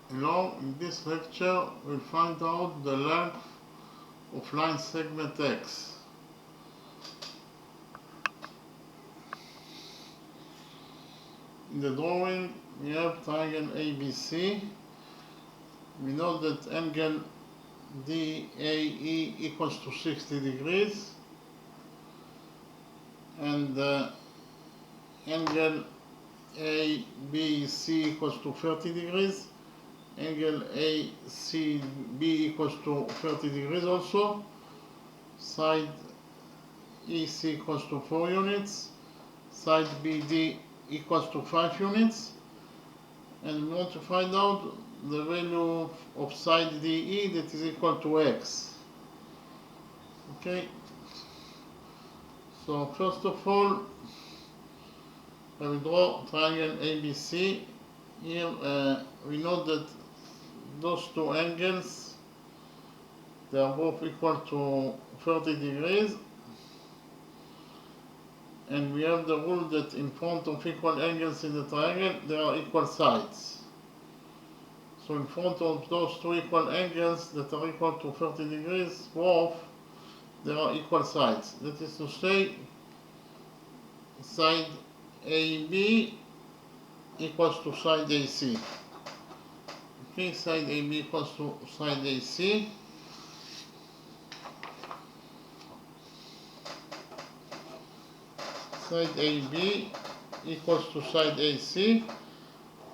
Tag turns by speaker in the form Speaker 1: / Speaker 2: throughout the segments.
Speaker 1: Hello, in this lecture we'll find out the length of line segment X. In the drawing we have triangle ABC. We know that angle DAE equals to 60 degrees and angle ABC equals to 30 degrees. Angle ACB equals to 30 degrees also. Side EC equals to 4 units. Side BD equals to 5 units. And we want to find out the value of side DE that is equal to X. Okay. So first of all, I will draw triangle ABC. Here we know that those two angles, they are both equal to 30 degrees, and we have the rule that in front of equal angles in the triangle there are equal sides. So in front of those two equal angles that are equal to 30 degrees both, there are equal sides. That is to say, side AB equals to side AC. Okay, side AB equals to side AC. Side AB equals to side AC,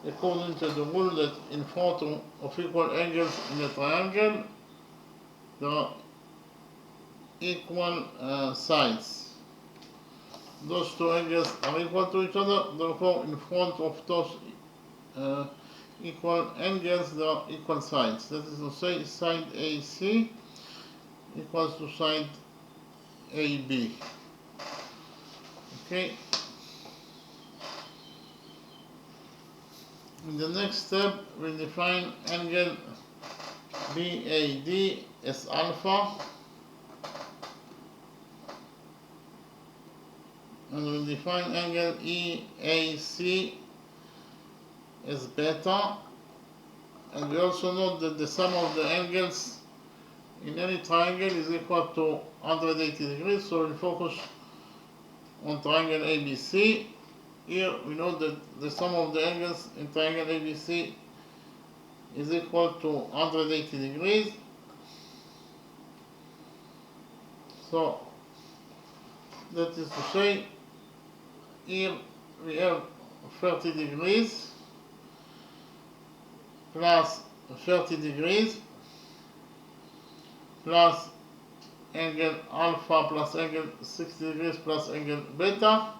Speaker 1: according to the rule that in front of equal angles in a triangle, there are equal sides. Those two angles are equal to each other, therefore in front of those equal angles there are equal sides. That is to say, side AC equals to side AB. Okay. In the next step, we define angle BAD as alpha, and we define angle EAC as beta, and we also know that the sum of the angles in any triangle is equal to 180 degrees, so we focus on triangle ABC. Here we know that the sum of the angles in triangle ABC is equal to 180 degrees. So that is to say, here we have 30 degrees plus 30 degrees plus angle alpha plus angle 60 degrees plus angle beta.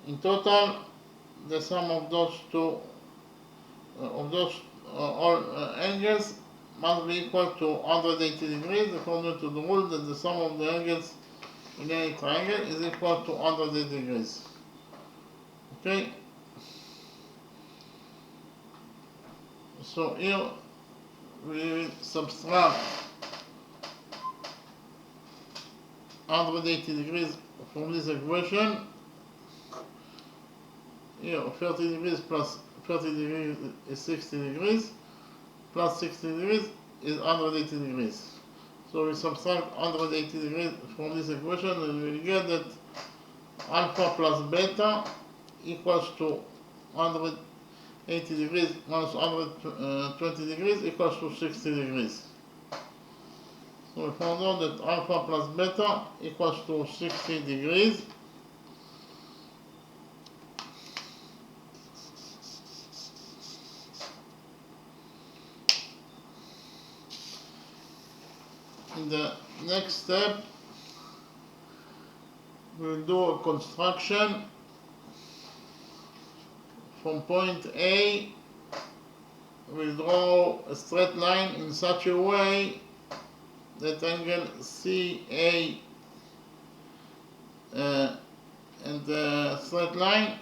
Speaker 1: In total, the sum of those two all angles must be equal to 180 degrees, according to the rule that the sum of the angles in any triangle is equal to 180 degrees. Okay. So here we will subtract 180 degrees from this equation. Here 30 degrees plus 30 degrees is 60 degrees, plus 60 degrees is 180 degrees. So we subtract 180 degrees from this equation and we will get that alpha plus beta equals to 180 degrees minus 120 degrees equals to 60 degrees. So we found out that alpha plus beta equals to 60 degrees. In the next step, we'll do a construction from point A. We'll draw a straight line in such a way that angle CA and the straight line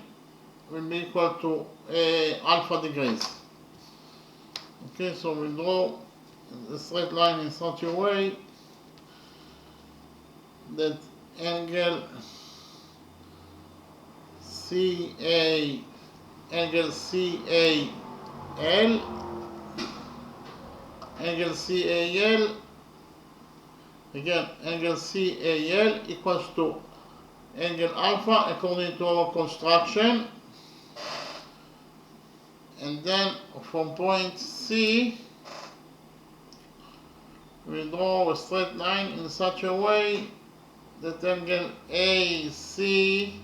Speaker 1: will be equal to alpha degrees. Okay, so we'll draw the straight line in such a way that angle CA angle CAL, again, angle CAL equals to angle alpha according to our construction. And then from point C, we draw a straight line in such a way that angle AC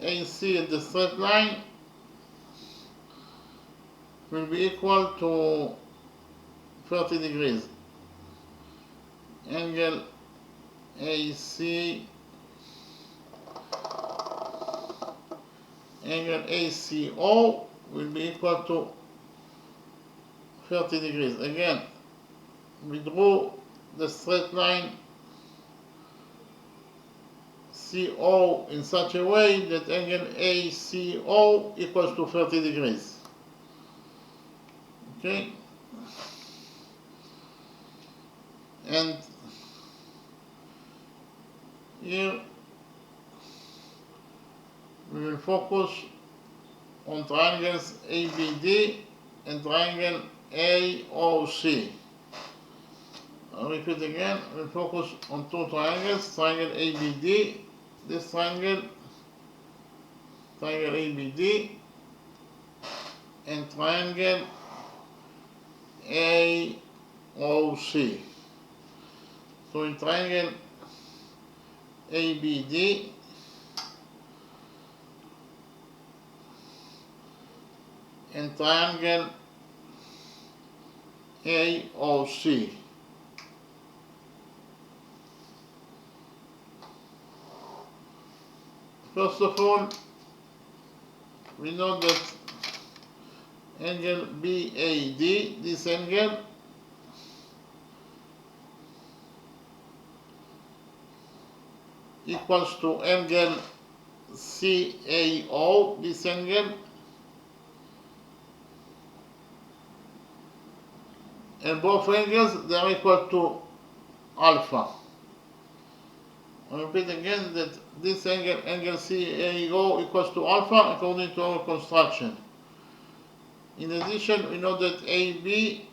Speaker 1: at the straight line will be equal to 30 degrees. Angle AC, angle ACO will be equal to 30 degrees. Again, we drew the straight line CO in such a way that angle ACO equals to 30 degrees. Okay? And here we will focus on triangles ABD and triangle AOC. I'll repeat again, we'll focus on two triangles, triangle ABD, this triangle ABD, and triangle AOC. So in triangle ABD, and triangle AOC. First of all, we know that angle BAD, this angle, equals to angle CAO, this angle, and both angles they are equal to alpha. I repeat again that this angle, angle CAO, equals to alpha according to our construction. In addition, we know that AB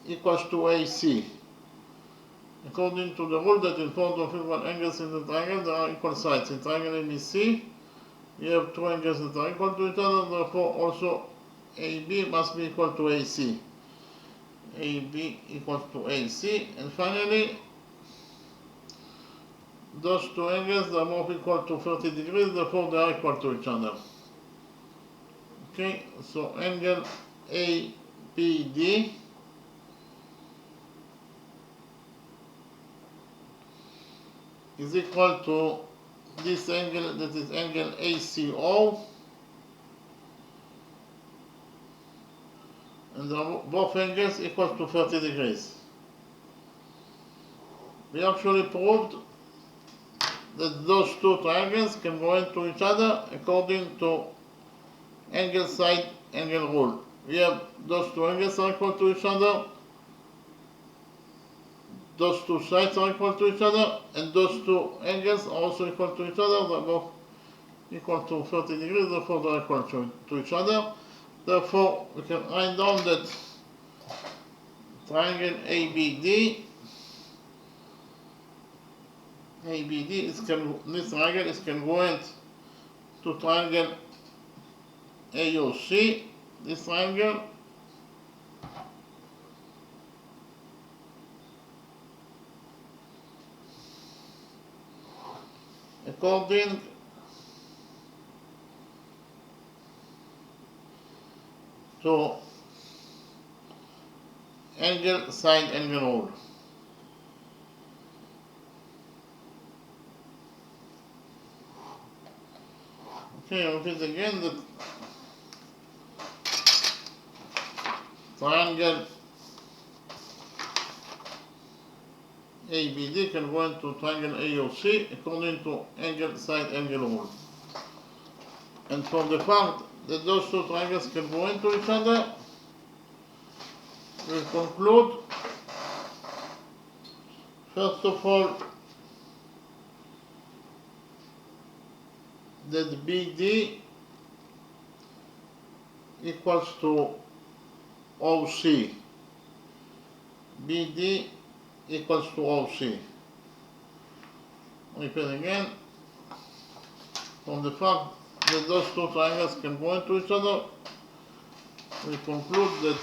Speaker 1: equals to AC. According to the rule that in front of equal angles in the triangle, there are equal sides. In triangle ABC, you have two angles that are equal to each other, therefore also AB must be equal to AC. AB equals to AC, and finally, those two angles are both equal to 30 degrees, therefore they are equal to each other. Okay, so angle ABD is equal to this angle, that is angle ACO, and both angles equal to 30 degrees. We actually proved that those two triangles can go into each other according to angle side angle rule. We have those two angles are equal to each other, those two sides are equal to each other, and those two angles are also equal to each other. They're both equal to 30 degrees, therefore they're equal to each other. Therefore, we can write down that triangle ABD is this triangle is congruent to triangle AOC, this triangle, according to angle side angle rule. Okay, I'll repeat again that triangle ABD can go into triangle AOC according to angle side angle rule. And from the fact that those two triangles can go into each other, we'll conclude, first of all, that BD equals to OC. BD equals to OC. Repeat again. From the fact that those two triangles can go into each other, we conclude that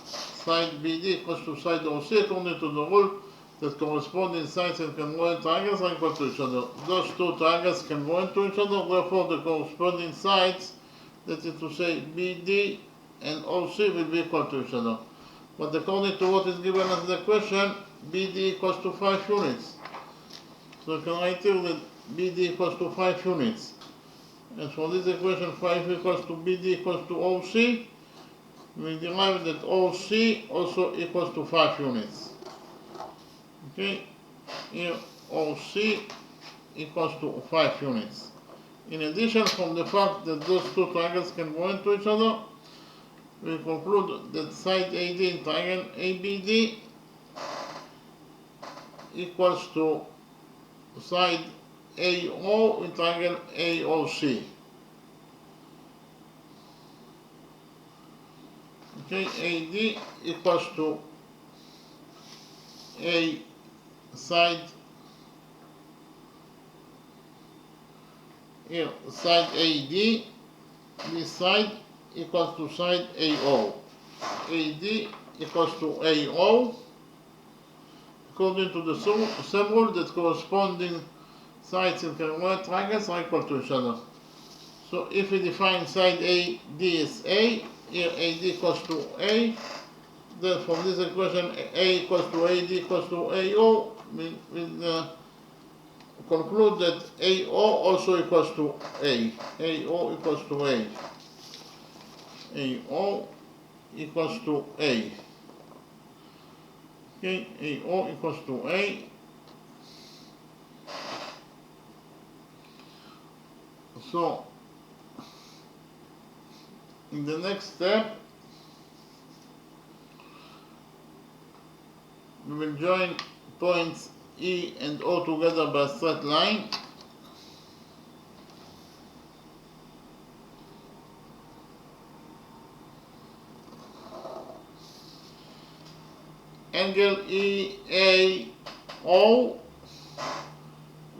Speaker 1: side BD equals to side OC according to the rule that corresponding sides and congruent triangles are equal to each other. Those two triangles can go into each other, therefore the corresponding sides, that is to say BD and OC, will be equal to each other. But according to what is given as the question, BD equals to 5 units. So you can write here that BD equals to 5 units. And for this equation 5 equals to BD equals to OC, we derive that OC also equals to 5 units. Okay, here OC equals to 5 units. In addition, from the fact that those two triangles can go into each other, we conclude that side AD in triangle ABD equals to side AO in triangle AOC. Okay, AD equals to A side, here side AD, this side equals to side AO. AD equals to AO according to the same rule that corresponding sides in congruent triangles are equal to each other. So if we define side AD as A, here AD equals to A, then from this equation A equals to AD equals to AO, we conclude that AO also equals to A. AO equals to A. AO equals to A. Okay, AO equals to A. So, in the next step, we will join points E and O together by a straight line. Angle EAO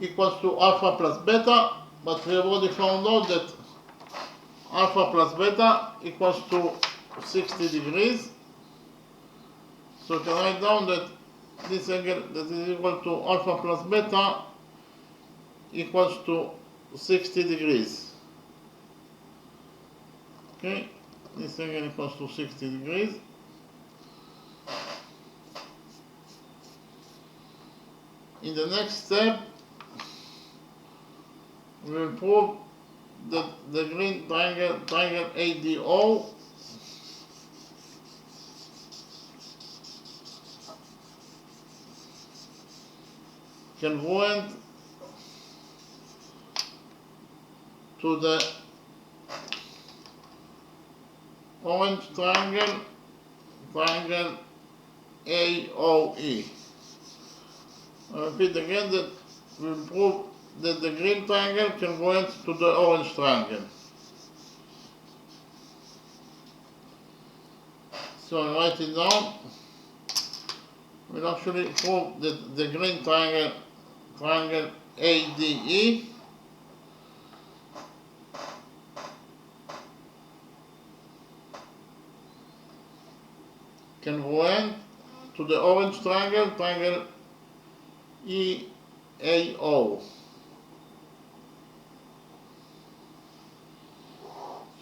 Speaker 1: equals to alpha plus beta, but we have already found out that alpha plus beta equals to 60 degrees. So you can write down that this angle that is equal to alpha plus beta equals to 60 degrees. Okay, this angle equals to 60 degrees. In the next step, we will prove that the green triangle ADO congruent to the orange triangle AOE. I repeat again that we will prove that the green triangle congruent to the orange triangle. So I write it down. We'll actually prove that the green triangle ADE congruent to the orange triangle EAO.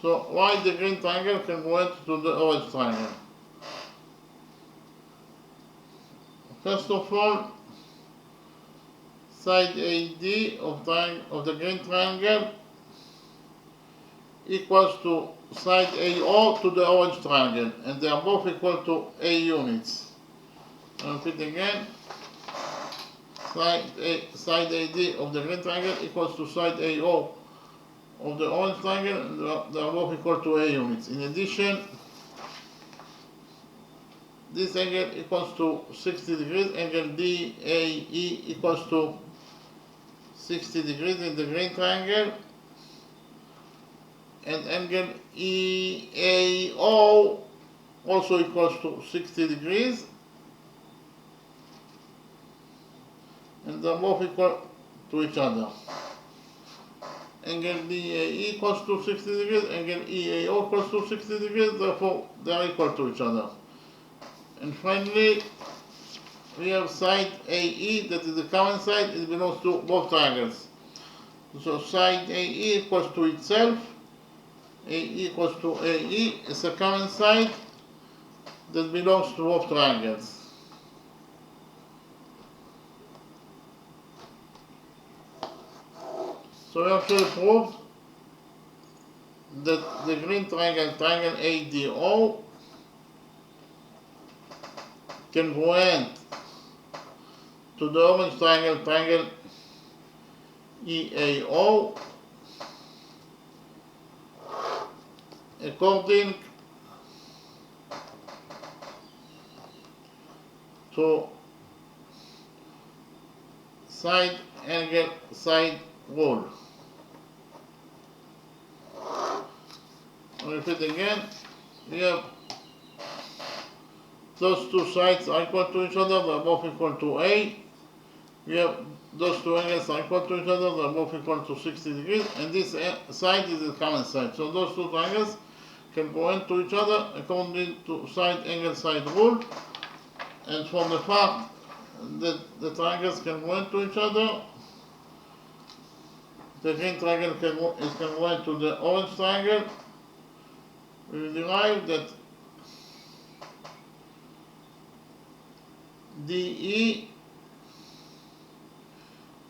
Speaker 1: So why the green triangle congruent to the orange triangle? First of all, side AD of the green triangle equals to side AO to the orange triangle, and they are both equal to A units. I'll repeat again. Side AD of the green triangle equals to side AO of the orange triangle, and they are both equal to A units. In addition, this angle equals to 60 degrees, angle DAE equals to 60 degrees in the green triangle, and angle EAO also equals to 60 degrees, and they're both equal to each other. Angle DAE equals to 60 degrees, angle EAO equals to 60 degrees, therefore they are equal to each other. And finally, we have side AE, that is the common side, it belongs to both triangles. So side AE equals to itself, AE equals to AE, is a common side that belongs to both triangles. So we actually proved that the green triangle, triangle ADO, congruent to the orange triangle, triangle EAO, according to side angle side rule. I'll repeat again. We have those two sides are equal to each other, they are both equal to A. We have those two angles are equal to each other, they are both equal to 60 degrees, and this side is the common side. So those two triangles can go into each other according to side angle side rule. And from the fact that the triangles can go into each other, the green triangle is congruent to the orange triangle, we will derive that DE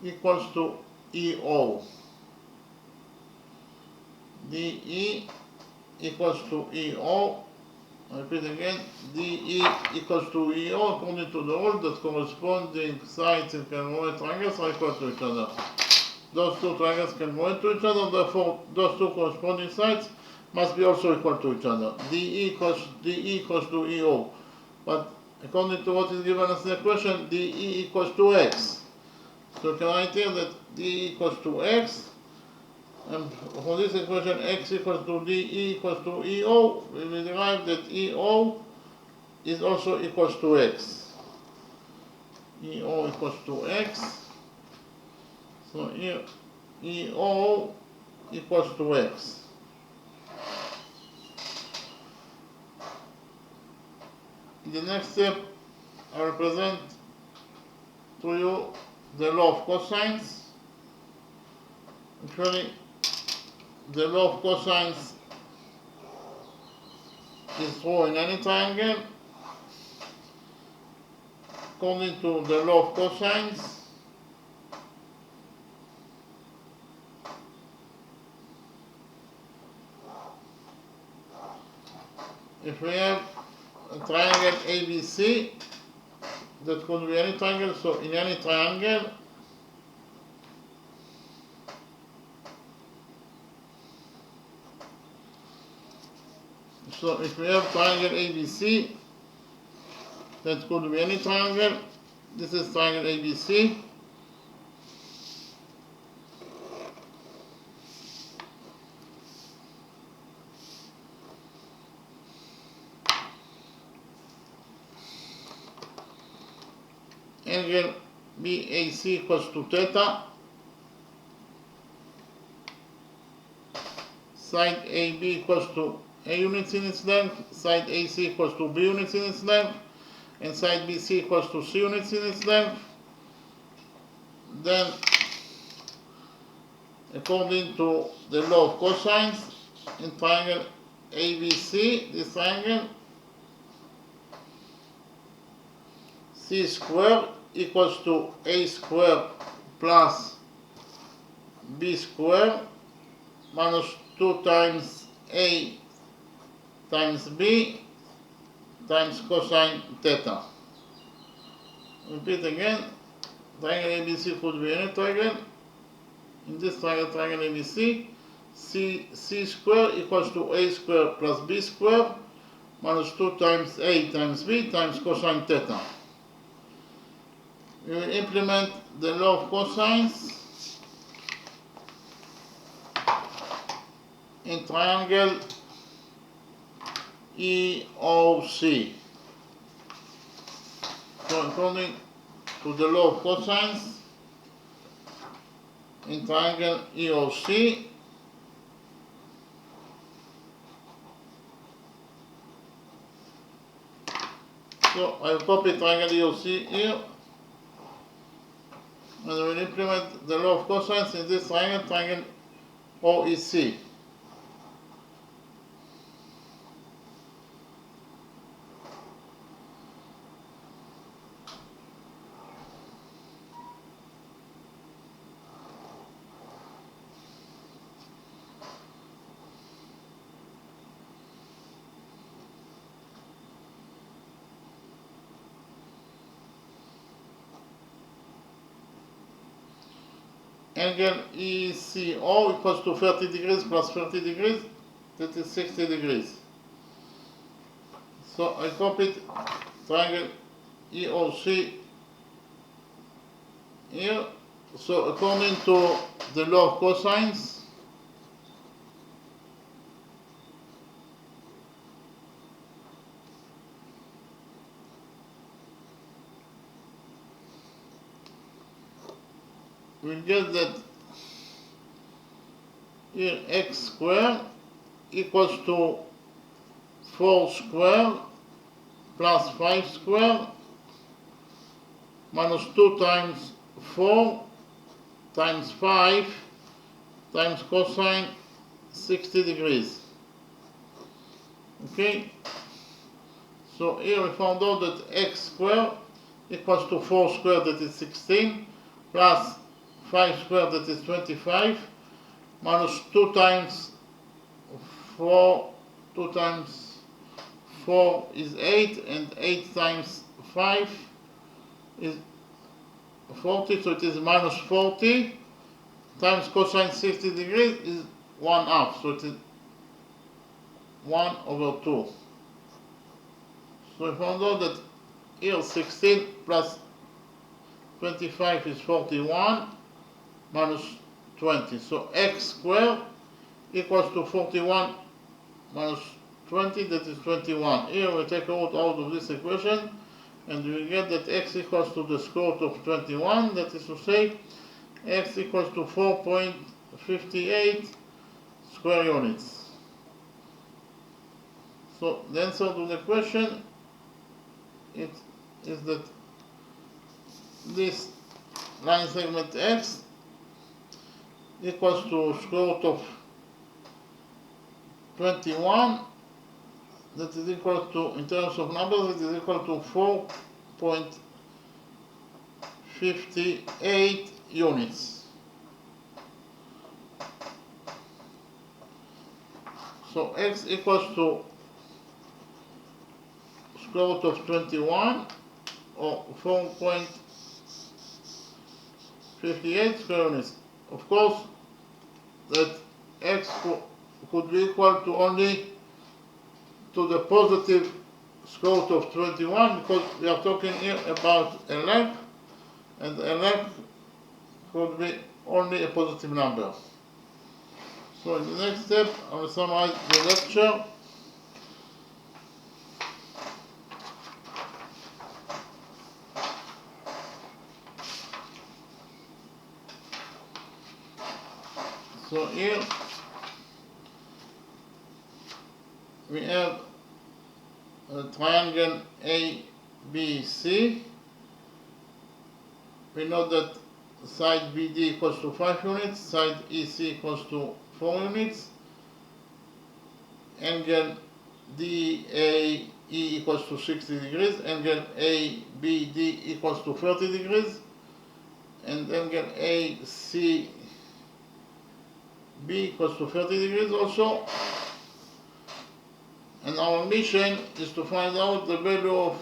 Speaker 1: equals to EO. DE equals to EO. I repeat again, DE equals to EO according to the rule that corresponding sides in congruent triangles are equal to each other. Those two triangles can go into each other, therefore those two corresponding sides must be also equal to each other. DE equals to EO. But according to what is given us in the equation, DE equals to X. So we can write here that DE equals to X. And for this equation, X equals to DE equals to EO, we will derive that EO is also equals to X. EO equals to X. So here, EO equals to X. In the next step, I will present to you the law of cosines. Actually, the law of cosines is true in any triangle. According to the law of cosines, if we have a triangle ABC, that could be any triangle, so in any triangle, so if we have triangle ABC, that could be any triangle, this is triangle ABC. Angle BAC equals to theta. Side AB equals to A units in its length, side AC equals to B units in its length, and side BC equals to C units in its length. Then, according to the law of cosines, in triangle ABC, this triangle, C squared equals to A squared plus B squared minus 2 times A times B times cosine theta. Repeat again, triangle ABC could be any triangle. In this triangle, triangle ABC, C squared equals to A squared plus B squared minus 2 times A times B times cosine theta. We will implement the law of cosines in triangle EOC. So according to the law of cosines, in triangle EOC, so I will copy triangle EOC here, and I will implement the law of cosines in this triangle, triangle OEC. Angle ECO equals to 30 degrees plus 30 degrees, that is 60 degrees. So I copied triangle EOC here. So according to the law of cosines, we get that here x squared equals to 4 squared plus 5 squared minus 2 times 4 times 5 times cosine 60 degrees. Okay? So here we found out that x squared equals to 4 squared, that is 16, plus 5 squared, that is 25, minus 2 times 4, 2 times 4 is 8, and 8 times 5 is 40, so it is minus 40, times cosine 60 degrees is 1/2, so it is 1/2. So we found out that here 16 plus 25 is 41, minus 20. So x squared equals to 41 minus 20, that is 21. Here we take out of this equation, and we get that x equals to the square root of 21, that is to say, x equals to 4.58 square units. So the answer to the question is that this line segment x equals to square root of 21, that is equal to, in terms of numbers, it is equal to 4.58 units. So x equals to square root of 21, or 4.58 square units. Of course, that x could be equal to only to the positive square root of 21, because we are talking here about a length, and a length could be only a positive number. So in the next step, I will summarize the lecture. So here we have a triangle ABC. We know that side BD equals to 5 units, side EC equals to 4 units, angle DAE equals to 60 degrees, angle ABD equals to 30 degrees, and angle ACB equals to 30 degrees also. And our mission is to find out the value of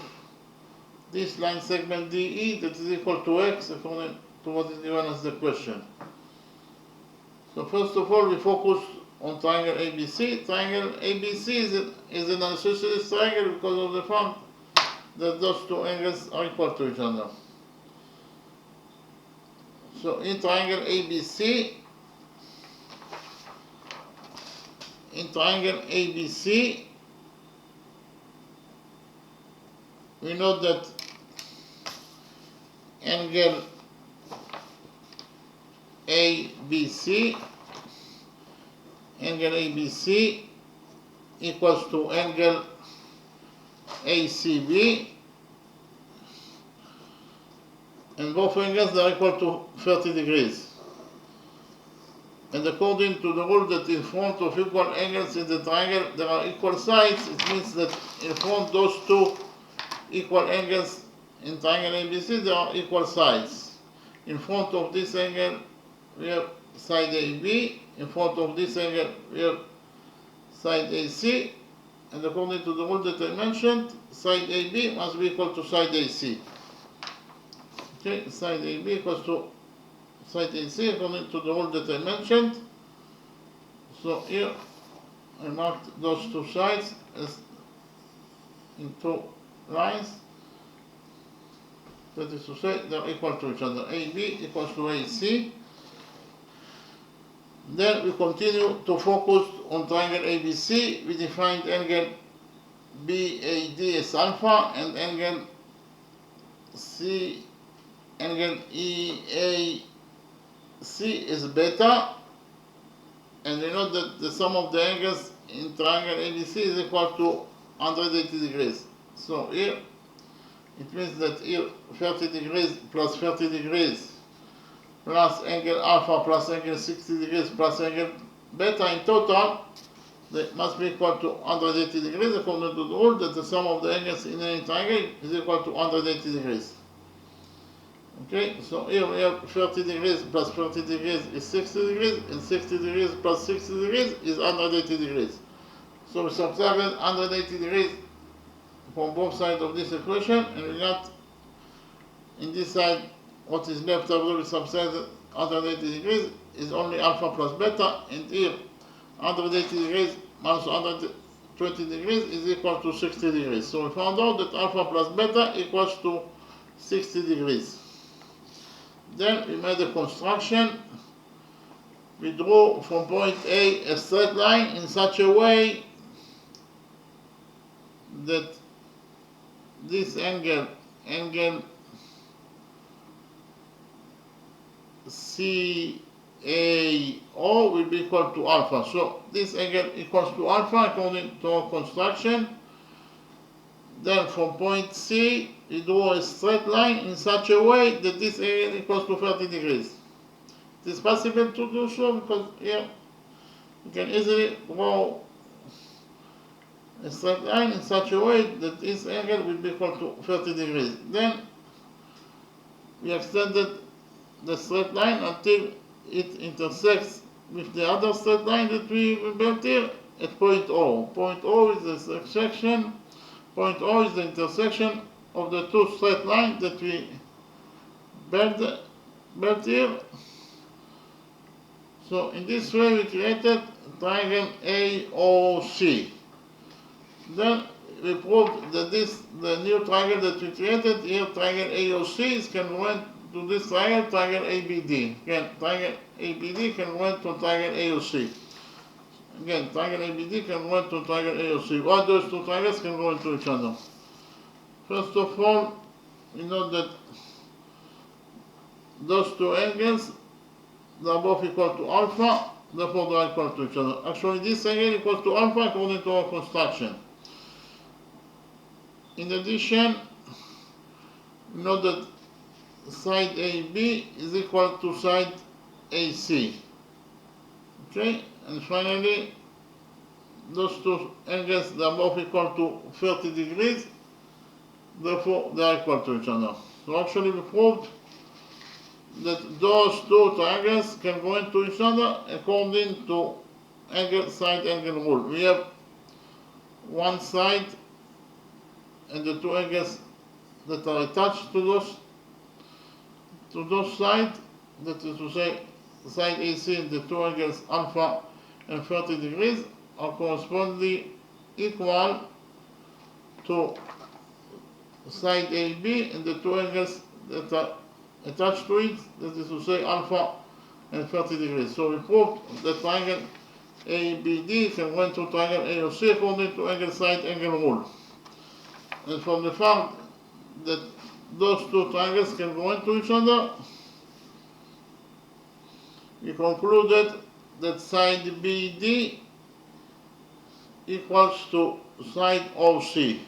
Speaker 1: this line segment DE, that is equal to x according to what is given as the question. So first of all, we focus on triangle ABC. Triangle ABC is an isosceles triangle because of the fact that those two angles are equal to each other. So in triangle ABC, in triangle ABC, we know that angle ABC equals to angle ACB, and both angles are equal to 30 degrees. And according to the rule that in front of equal angles in the triangle there are equal sides, it means that in front those two equal angles in triangle ABC there are equal sides. In front of this angle we have side AB, in front of this angle we have side AC, and according to the rule that I mentioned, side AB must be equal to side AC. Okay, side AB equals to side AC according to the rule that I mentioned. So here I marked those two sides as in two lines. That is to say they're equal to each other. AB equals to AC. Then we continue to focus on triangle ABC. We defined angle BAD as alpha and angle EAC is beta, and we know that the sum of the angles in triangle ABC is equal to 180 degrees. So here it means that here 30 degrees plus 30 degrees plus angle alpha plus angle 60 degrees plus angle beta in total, they must be equal to 180 degrees according to the rule that the sum of the angles in any triangle is equal to 180 degrees. Okay, so here we have 30 degrees plus 30 degrees is 60 degrees, and 60 degrees plus 60 degrees is 180 degrees. So we subtract 180 degrees from both sides of this equation, and we got in this side what is left after we subtract 180 degrees is only alpha plus beta, and here 180 degrees minus 120 degrees is equal to 60 degrees. So we found out that alpha plus beta equals to 60 degrees. Then we made a construction. We drew from point A a straight line in such a way that this angle CAO will be equal to alpha. So this angle equals to alpha according to our construction. Then from point C, we draw a straight line in such a way that this angle equals to 30 degrees. It is possible to do so because here you can easily draw a straight line in such a way that this angle will be equal to 30 degrees. Then we extended the straight line until it intersects with the other straight line that we built here at point O. Point O is the intersection. Point O is the intersection of the two straight lines that we built here. So in this way we created triangle AOC. Then we proved that the new triangle that we created here, triangle AOC, is congruent to this triangle, triangle ABD. Again, triangle ABD congruent to triangle AOC. Again, triangle ABD congruent to triangle AOC. Why those two triangles congruent to each other? First of all, we know that those two angles, they are both equal to alpha, therefore they are equal to each other. Actually, this angle equals to alpha according to our construction. In addition, we know that side AB is equal to side AC. Okay, and finally, those two angles, they are both equal to 30 degrees, therefore they are equal to each other. So actually we proved that those two triangles can go into each other according to side angle rule. We have one side and the two angles that are attached to those sides, that is to say side AC and the two angles alpha and 30 degrees are correspondingly equal to side AB and the two angles that are attached to it, that is to say alpha and 30 degrees. So we proved the triangle ABD can go into triangle AOC according to angle side angle rule. And from the fact that those two triangles can go into each other, we concluded that side BD equals to side OC.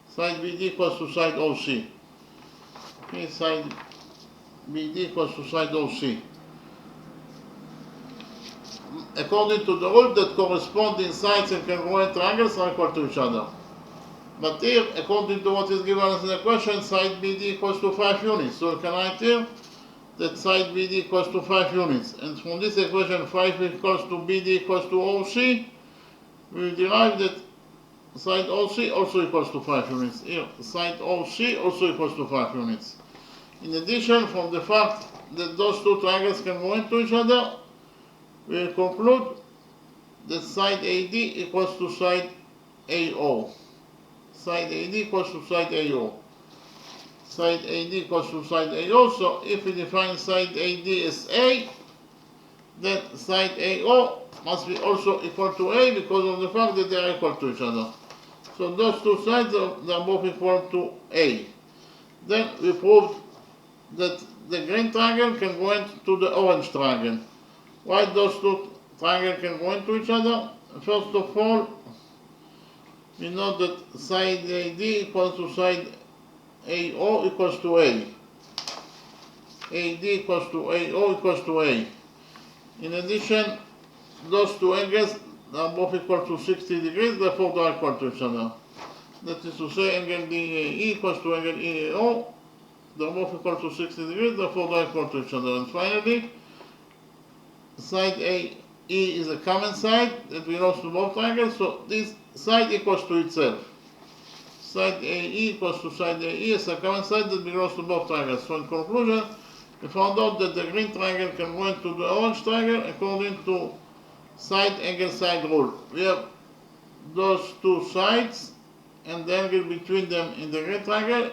Speaker 1: Side BD equals to side OC. Okay, side BD equals to side OC. According to the rule that corresponding sides and congruent triangles are equal to each other. But here, according to what is given us in the question, side BD equals to 5 units. So we can write here that side BD equals to 5 units. And from this equation, 5 equals to BD equals to OC, we derive that side OC also equals to 5 units. Here, side OC also equals to 5 units. In addition, from the fact that those two triangles can go into each other, we conclude that side AD equals to side AO. Side AD equals to side AO. Side AD equals to side AO, so if we define side AD as A, then side AO must be also equal to A because of the fact that they are equal to each other. So those two sides, they are both equal to A. Then we proved that the green triangle can go into the orange triangle. Why those two triangles can go into each other? First of all, we know that side AD equals to side AO equals to A. AD equals to AO equals to A. In addition, those two angles are both equal to 60 degrees, therefore they are equal to each other. That is to say, angle DAE equals to angle EAO, they are both equal to 60 degrees, therefore they are equal to each other. And finally, side AE is a common side that belongs to both triangles, so this side equals to itself. Side AE equals to side AE is a common side that belongs to both triangles. So in conclusion, we found out that the green triangle can go into the orange triangle according to side angle side rule. We have those two sides and the angle between them in the green triangle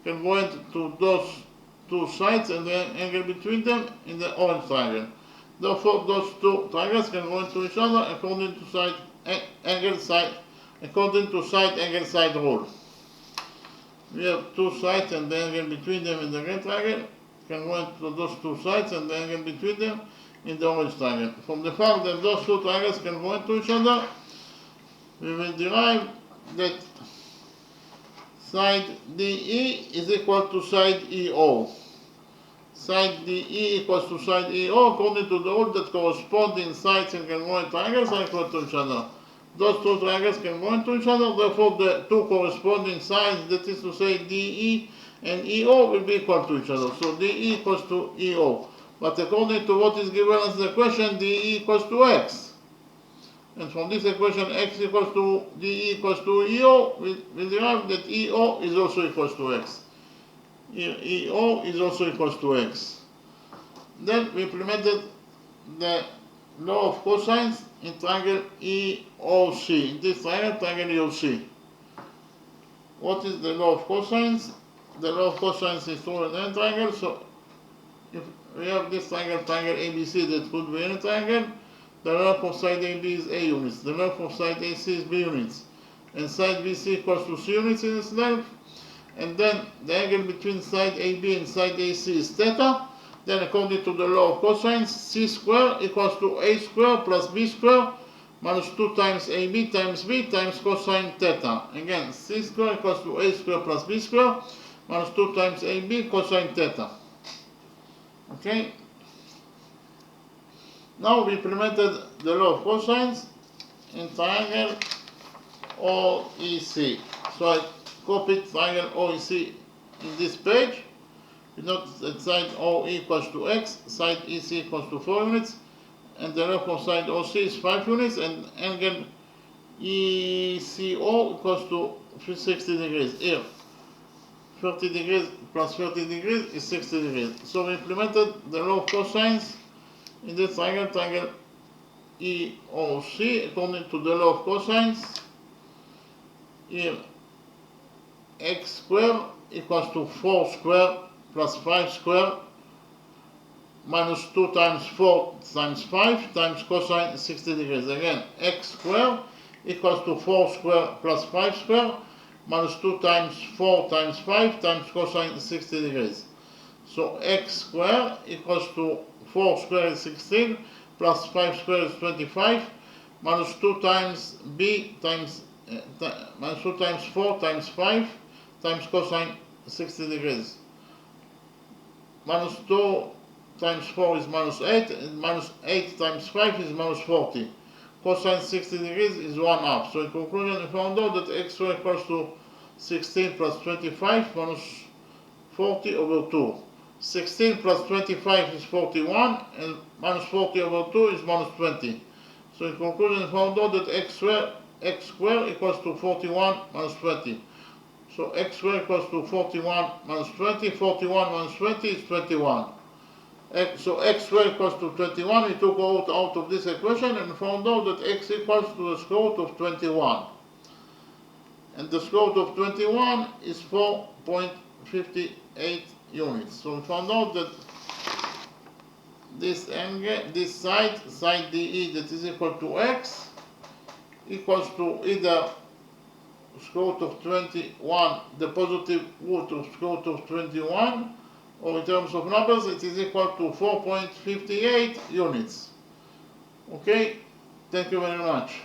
Speaker 1: can go into those two sides and the angle between them in the orange triangle. Therefore, those two triangles can go into each other according to side angle side rule. We have two sides and the angle between them in the green triangle can go into those two sides and the angle between them in the orange triangle. From the fact that those two triangles can go into each other, we will derive that side DE is equal to side EO. Side DE equals to side EO according to the rule that corresponding sides and congruent triangles are equal to each other. Those two triangles can go into each other, therefore the two corresponding sides, that is to say DE and EO, will be equal to each other. So DE equals to EO. But according to what is given as the question, DE equals to X. And from this equation, X equals to DE equals to EO, we derive that EO is also equals to X. EO is also equals to X. Then we implemented the law of cosines in triangle EOC. In this triangle EOC. What is the law of cosines? The law of cosines is true in any triangle, so if we have this triangle ABC that could be any triangle, the length of side AB is A units, the length of side AC is B units, and side BC equals to C units in its length, and then the angle between side AB and side AC is theta. Then according to the law of cosines, C squared equals to A squared plus B squared minus 2 times AB times B times cosine theta. Again, C squared equals to A squared plus B squared minus 2 times AB cosine theta. Okay? Now we implemented the law of cosines in triangle OEC. So I copied triangle OEC in this page. You notice that side OE equals to X, side EC equals to 4 units, and the length of side OC is 5 units, and angle ECO equals to 60 degrees. Here, 30 degrees plus 30 degrees is 60 degrees. So we implemented the law of cosines in this triangle EOC according to the law of cosines. Here, X squared equals to 4 squared plus 5 squared minus 2 times 4 times 5 times cosine 60 degrees. Again, x squared equals to 4 squared plus 5 squared minus 2 times 4 times 5 times cosine 60 degrees. So x squared equals to 4 squared is 16 plus 5 squared is 25 minus 2 times b times minus 2 times 4 times 5 times cosine 60 degrees. Minus 2 times 4 is minus 8, and minus 8 times 5 is minus 40. Cosine 60 degrees is 1/2. So in conclusion, we found out that x squared equals to 16 plus 25 minus 40 over 2. 16 plus 25 is 41, and minus 40 over 2 is minus 20. So in conclusion, we found out that x squared equals to 41 minus 20. So x squared equals to 41 minus 20. 41 minus 20 is 21. So x squared equals to 21. We took out of this equation and found out that x equals to the square root of 21. And the square root of 21 is 4.58 units. So we found out that this angle, this side DE, that is equal to x, equals to either square root of 21, the positive root of square root of 21, or in terms of numbers, it is equal to 4.58 units. Okay, thank you very much.